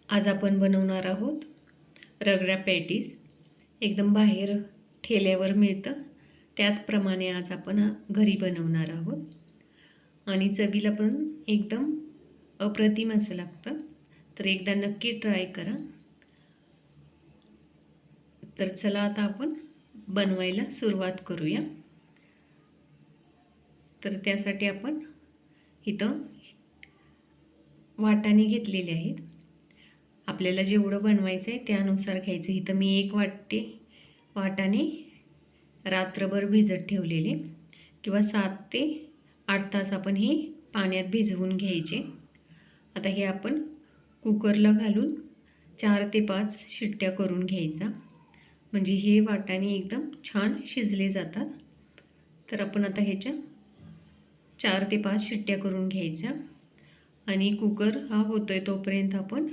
आज आपण बनवणार आहोत रगडा पॅटीस. एकदम बाहेर ठेल्यावर मिळतं त्याचप्रमाणे आज आपण घरी बनवणार आहोत आणि चवीला पण एकदम अप्रतिम असं लागतं. तर एकदा नक्की ट्राय करा. तर चला आता आपण बनवायला सुरुवात करूया. तर त्यासाठी आपण इथं वाटाणे घेतलेले आहेत. आपल्याला जेवढं बनवायचं आहे त्यानुसार घ्यायचं. इथं मी 1 वाटी वाटाणे रात्रभर भिजत ठेवलेले किंवा 7 ते 8 तास आपण हे पाण्यात भिजवून घ्यायचे. आता हे आपण कुकरला घालून 4 ते 5 शिट्ट्या करून घ्यायचा, म्हणजे हे वाटाणे एकदम छान शिजले जातात. तर आपण आता ह्याच्या 4 ते 5 शिट्ट्या करून घ्यायच्या आणि कुकर हा होतोय तोपर्यंत आपण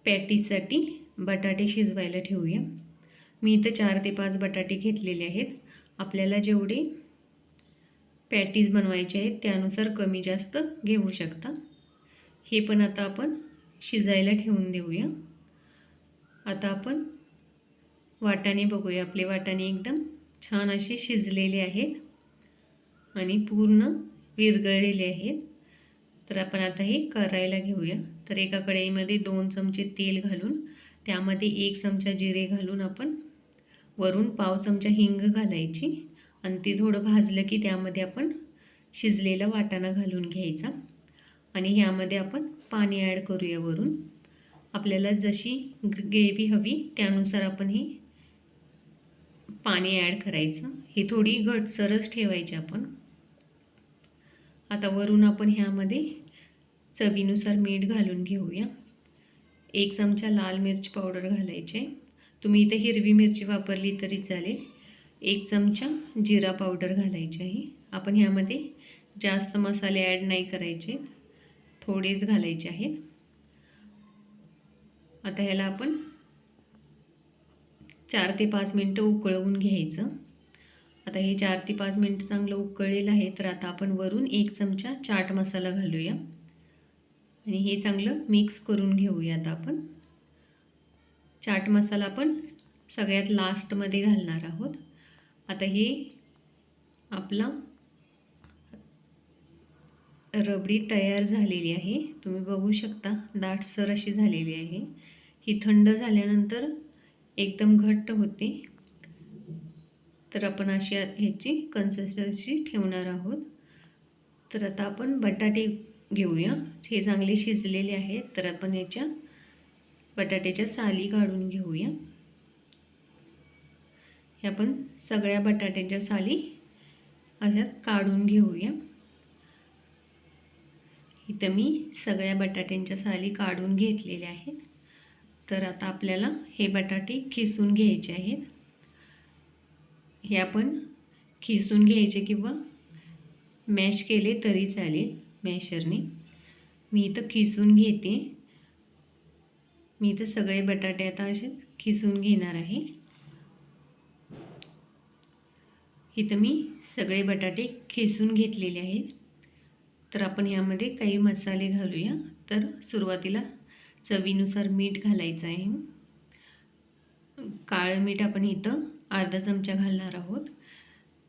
पॅटीससाठी बटाटे शिजवायला ठेवूया. मी इथं 4 ते 5 बटाटे घेतलेले आहेत. आपल्याला जेवढे पॅटीस बनवायचे आहेत त्यानुसार कमी जास्त घेऊ शकता. हे पण आता आपण शिजायला ठेवून देऊया. आता आपण वाटाणे बघूया. आपले वाटाणे एकदम छान असे शिजलेले आहेत आणि पूर्ण विरघळलेले आहेत. तर आपण आता हे करायला घेऊया. तर एका कढईमध्ये 2 चमचे तेल घालून त्यामध्ये 1 चमचा जिरे घालून आपण वरून पाव चमचा हिंग घालायची आणि ते थोडं भाजलं की त्यामध्ये आपण शिजलेला वाटाणा घालून घ्यायचा आणि ह्यामध्ये आपण पाणी ॲड करूया वरून. आपल्याला जशी ग्रेव्ही हवी त्यानुसार आपण हे पाणी ॲड करायचं. ही थोडी घटसरच ठेवायची आपण. आता वरून आपण ह्यामध्ये चवीनुसार मीठ घालून घेऊया. 1 चमचा लाल मिरची पावडर घालायचे. तुम्ही इथे हिरवी मिरची वापरली तरी चालेल. 1 चमचा जिरा पावडर घालायची आहे. आपण ह्यामध्ये जास्त मसाले ॲड नाही करायचे, थोडेच घालायचे आहेत. आता ह्याला आपण 4 ते 5 मिनटं उकळवून घ्यायचं. आता हे 4 ते 5 मिनटं चांगलं उकळलेलं आहे. तर आता आपण वरून 1 चमचा चाट मसाला घालूया आणि हे चांगलं मिक्स करून घेऊया. आता आपण चाट मसाला आपण सगळ्यात लास्टमध्ये घालणार आहोत. आता हे आपला रबडी तयार झालेली आहे. तुम्ही बघू शकता दाटसर अशी झालेली आहे. ही थंड झाल्यानंतर एकदम घट्ट होते. तर आपण अशी ह्याची कन्सिस्टन्सी ठेवणार आहोत. तर आता आपण बटाटे घेऊया. हे चांगले शिजलेले आहेत. तर आपण याच्या बटाट्याच्या साली काढून घेऊया. हे आपण सगळ्या बटाट्याच्या साली अशा काढून घेऊया. इथं मी सगळ्या बटाट्यांच्या साली काढून घेतलेल्या आहेत. तर आता आपल्याला हे बटाटे खिसून घ्यायचे आहेत. हे आपण खिसून घ्यायचे किंवा मॅश केले तरी चालेल मॅशरने. मी इथं खिसून घेते. मी इथं सगळे बटाटे आता असे खिसून घेणार आहे. इथं मी सगळे बटाटे खिसून घेतलेले आहेत. तर आपण यामध्ये काही मसाले घालूया. तर सुरुवातीला चवीनुसार मीठ घालायचं आहे. काळं मीठ आपण इथं अर्धा चमचा घालणार आहोत.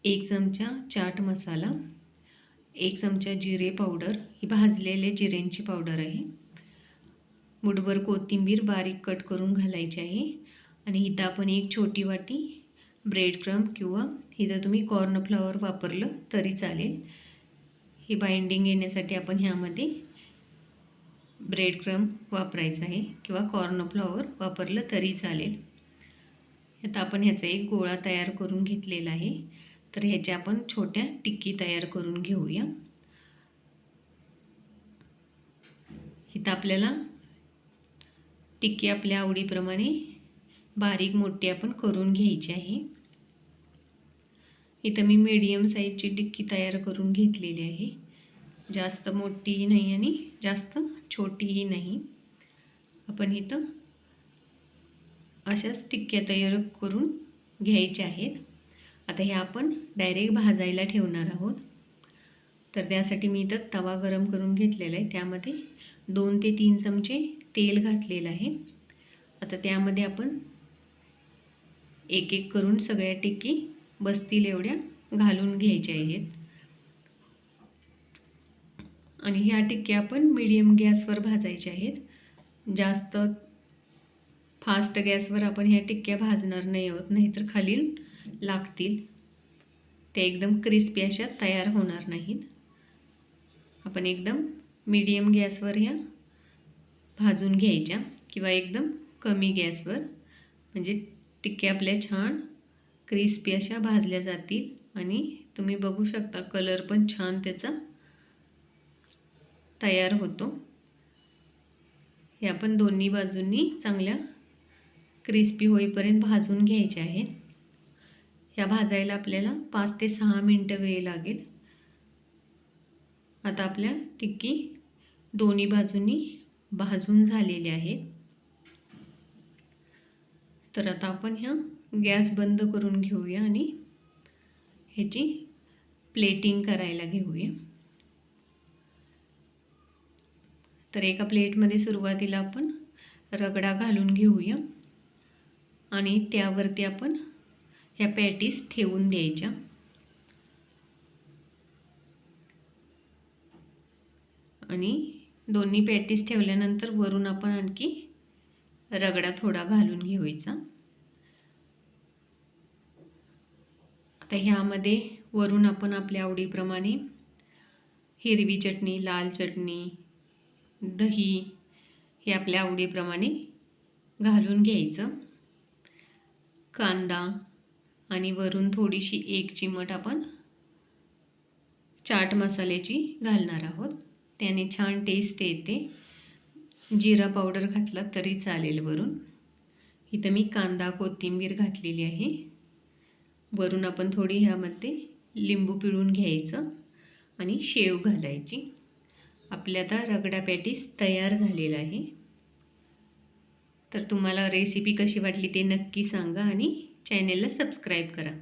1 चमचा चाट मसाला, 1 चमचा जिरे पावडर, ही भाजलेले जिऱ्यांची पावडर आहे. मुठभर कोथिंबीर बारीक कट करून घालायची आहे आणि इथं आपण 1 छोटी वाटी ब्रेड क्रम्ब किंवा इथं तुम्ही कॉर्नफ्लॉवर वापरलं तरी चालेल. ही बाइंडिंग येण्यासाठी आपण ह्यामध्ये ब्रेड क्रम्ब वापरायचं आहे किंवा कॉर्नफ्लॉवर वापरलं तरी चालेल. आता आपण ह्याचा एक गोळा तयार करून घेतलेला आहे. तर ह्याच्या आपण छोट्या टिक्की तयार करून घेऊया. इथं आपल्याला टिक्की आपल्या आवडीप्रमाणे बारीक मोठी आपण करून घ्यायची आहे. इथं मी मीडियम साईजची टिक्की तयार करून घेतलेली आहे. जास्त मोठीही नाही आणि जास्त छोटीही नाही. आपण इथं अशाच टिक्क्या तयार करून घ्यायच्या आहेत. आता हे आपण डायरेक्ट भाजायला ठेवणार आहोत. तर त्यासाठी मी इथं तवा गरम करून घेतलेला आहे. त्यामध्ये 2 ते 3 चमचे तेल घातलेलं आहे. आता त्यामध्ये आपण एक एक करून सगळ्या टिक्की बसतील एवढ्या घालून घ्यायच्या आहेत. आणि ह्या टिक्क्या आपण मीडियम गॅसवर भाजायच्या आहेत. जास्त फास्ट गॅसवर आपण ह्या टिक्क्या भाजणार नाही आहोत, नाहीतर खाली लागतील. त्या एकदम क्रिस्पी अशा तयार होणार नाहीत. आपण एकदम मीडियम गॅसवर ह्या भाजून घ्यायच्या किंवा एकदम कमी गॅसवर, म्हणजे टिक्क्या आपल्या छान क्रिस्पी अशा भाजल्या जातील. आणि तुम्ही बघू शकता कलर पण छान त्याचा तयार होतो. हे आपण दोन्ही बाजूंनी चांगल्या क्रिस्पी होईपर्यंत भाजून घ्यायचे आहेत. ह्या भाजायला आपल्याला 5 ते 6 मिनिटं वेळ लागेल. आता आपल्या टिक्की दोन्ही बाजूंनी भाजून झालेल्या आहेत. तर आता आपण ह्या गॅस बंद करून घेऊया आणि ह्याची प्लेटिंग करायला घेऊया. तर एका प्लेटमध्ये सुरुवातीला आपण रगडा घालून घेऊया आणि त्यावरती आपण ह्या पॅटीस ठेवून द्यायच्या. आणि दोन्ही पॅटीस ठेवल्यानंतर वरून आपण आणखी रगडा थोडा घालून घ्यायचा. आता ह्यामध्ये वरून आपण आपल्या आवडीप्रमाणे हिरवी चटणी, लाल चटणी, दही हे आपल्या आवडीप्रमाणे घालून घ्यायचं. कांदा आणि वरून थोडीशी 1 चिमट आपण चाट मसाल्याची घालणार आहोत. त्याने छान टेस्ट येते. जिरा पावडर घातला तरी चालेल वरून. इथं मी कांदा कोथिंबीर घातलेली आहे. वरून आपण थोडी ह्यामध्ये लिंबू पिळून घ्यायचं आणि शेव घालायची. आपल्या आता रगडा पॅटीस तयार झालेला आहे. तर तुम्हाला रेसिपी कशी वाटली ते नक्की सांगा आणि चॅनेलला सबस्क्राईब करा.